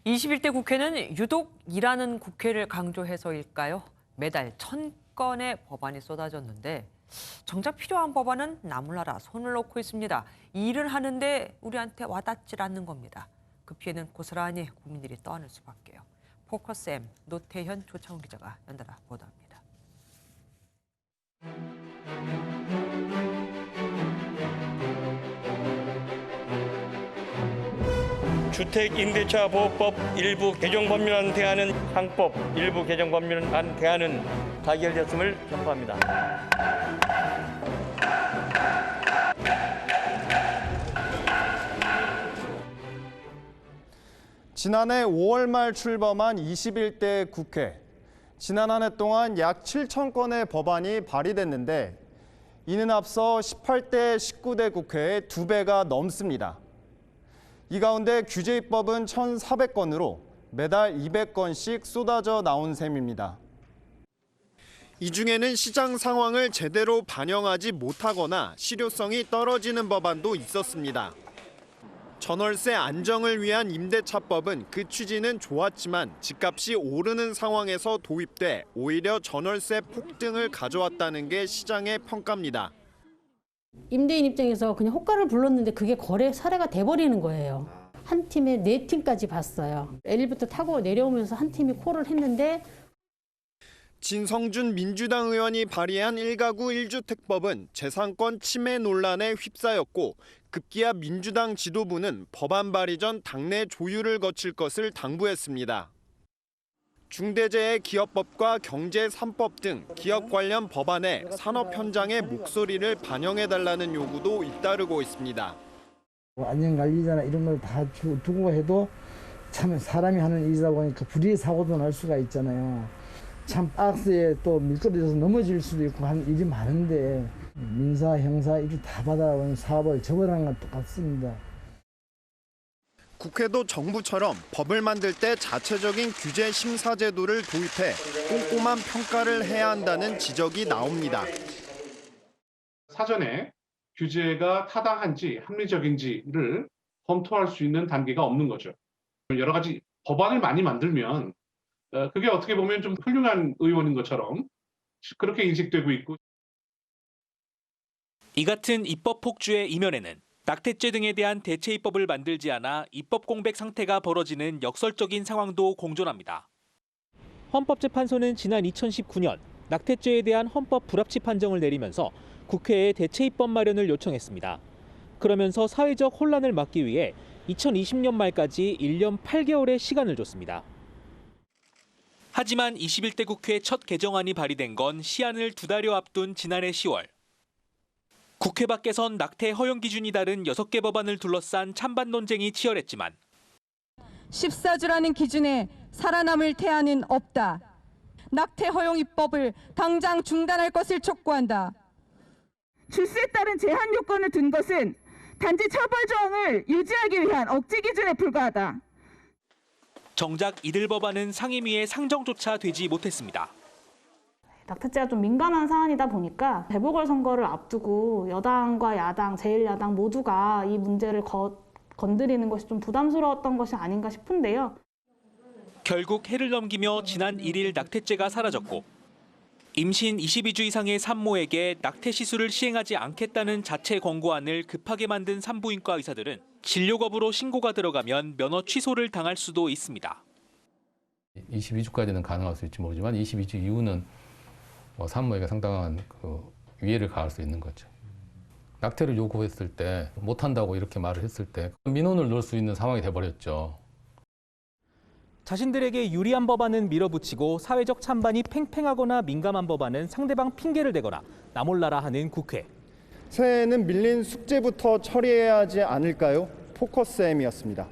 21대 국회는 유독 일하는 국회를 강조해서일까요? 매달 1000건의 법안이 쏟아졌는데 정작 필요한 법안은 나몰라라 손을 놓고 있습니다. 일을 하는데 우리한테 와닿질 않는 겁니다. 그 피해는 고스란히 국민들이 떠안을 수밖에요. 포커스M 노태현, 조창훈 기자가 연달아 보도합니다. 주택임대차 보호법 일부 개정 법률안 대안은 상법 일부 개정 법률안 대안은 가결되었음을 선포합니다. 지난해 5월 말 출범한 21대 국회. 지난 한 해 동안 약 7천 건의 법안이 발의됐는데 이는 앞서 18대 19대 국회의 2배가 넘습니다. 이 가운데 규제 입법은 1,400건으로 매달 200건씩 쏟아져 나온 셈입니다. 이 중에는 시장 상황을 제대로 반영하지 못하거나 실효성이 떨어지는 법안도 있었습니다. 전월세 안정을 위한 임대차법은 그 취지는 좋았지만 집값이 오르는 상황에서 도입돼 오히려 전월세 폭등을 가져왔다는 게 시장의 평가입니다. 임대인 입장에서 그냥 호가를 불렀는데 그게 거래 사례가 돼버리는 거예요. 한 팀에 4팀까지 봤어요. 엘리베이터 타고 내려오면서 한 팀이 콜을 했는데 진성준 민주당 의원이 발의한 1가구 1주택법은 재산권 침해 논란에 휩싸였고 급기야 민주당 지도부는 법안 발의 전 당내 조율을 거칠 것을 당부했습니다. 중대재해기업법과 경제 3법 등 기업 관련 법안에 산업 현장의 목소리를 반영해달라는 요구도 잇따르고 있습니다. 안전관리자나 이런 걸 다 두고 해도 참 사람이 하는 일이다 보니까 불의의 사고도 날 수가 있잖아요. 참 박스에 또 밀거려져서 넘어질 수도 있고 하는 일이 많은데 민사, 형사 이렇게 다 받아온 사업을 처벌하는 건 똑같습니다. 국회도 정부처럼 법을 만들 때 자체적인 규제 심사 제도를 도입해 꼼꼼한 평가를 해야 한다는 지적이 나옵니다. 사전에 규제가 타당한지 합리적인지를 검토할 수 있는 단계가 없는 거죠. 여러 가지 법안을 많이 만들면 그게 어떻게 보면 좀 훌륭한 의원인 것처럼 그렇게 인식되고 있고. 이 같은 입법 폭주의 이면에는 낙태죄 등에 대한 대체 입법을 만들지 않아 입법 공백 상태가 벌어지는 역설적인 상황도 공존합니다. 헌법재판소는 지난 2019년 낙태죄에 대한 헌법 불합치 판정을 내리면서 국회에 대체 입법 마련을 요청했습니다. 그러면서 사회적 혼란을 막기 위해 2020년 말까지 1년 8개월의 시간을 줬습니다. 하지만 21대 국회 첫 개정안이 발의된 건 시한을 2달여 앞둔 지난해 10월. 국회 밖에선 낙태 허용 기준이 다른 6개 법안을 둘러싼 찬반 논쟁이 치열했지만 14주라는 기준에 살아남을 태아는 없다. 낙태 허용 입법을 당장 중단할 것을 촉구한다. 출세에 따른 제한 요건을 둔 것은 단지 처벌 조항을 유지하기 위한 억지 기준에 불과하다. 정작 이들 법안은 상임위에 상정조차 되지 못했습니다. 낙태죄가 좀 민감한 사안이다 보니까 재보궐선거를 앞두고 여당과 야당, 제1야당 모두가 이 문제를 건드리는 것이 좀 부담스러웠던 것이 아닌가 싶은데요. 결국 해를 넘기며 지난 1일 낙태죄가 사라졌고 임신 22주 이상의 산모에게 낙태 시술을 시행하지 않겠다는 자체 권고안을 급하게 만든 산부인과 의사들은 진료 거부로 신고가 들어가면 면허 취소를 당할 수도 있습니다. 22주까지는 가능할 수 있지 모르지만 22주 이후는 산모에게 상당한 위해를 가할 수 있는 거죠. 낙태를 요구했을 때 못한다고 이렇게 말을 했을 때 민원을 넣을 수 있는 상황이 돼버렸죠. 자신들에게 유리한 법안은 밀어붙이고 사회적 찬반이 팽팽하거나 민감한 법안은 상대방 핑계를 대거나 나몰라라 하는 국회. 새해에는 밀린 숙제부터 처리해야 하지 않을까요? 포커스M이었습니다.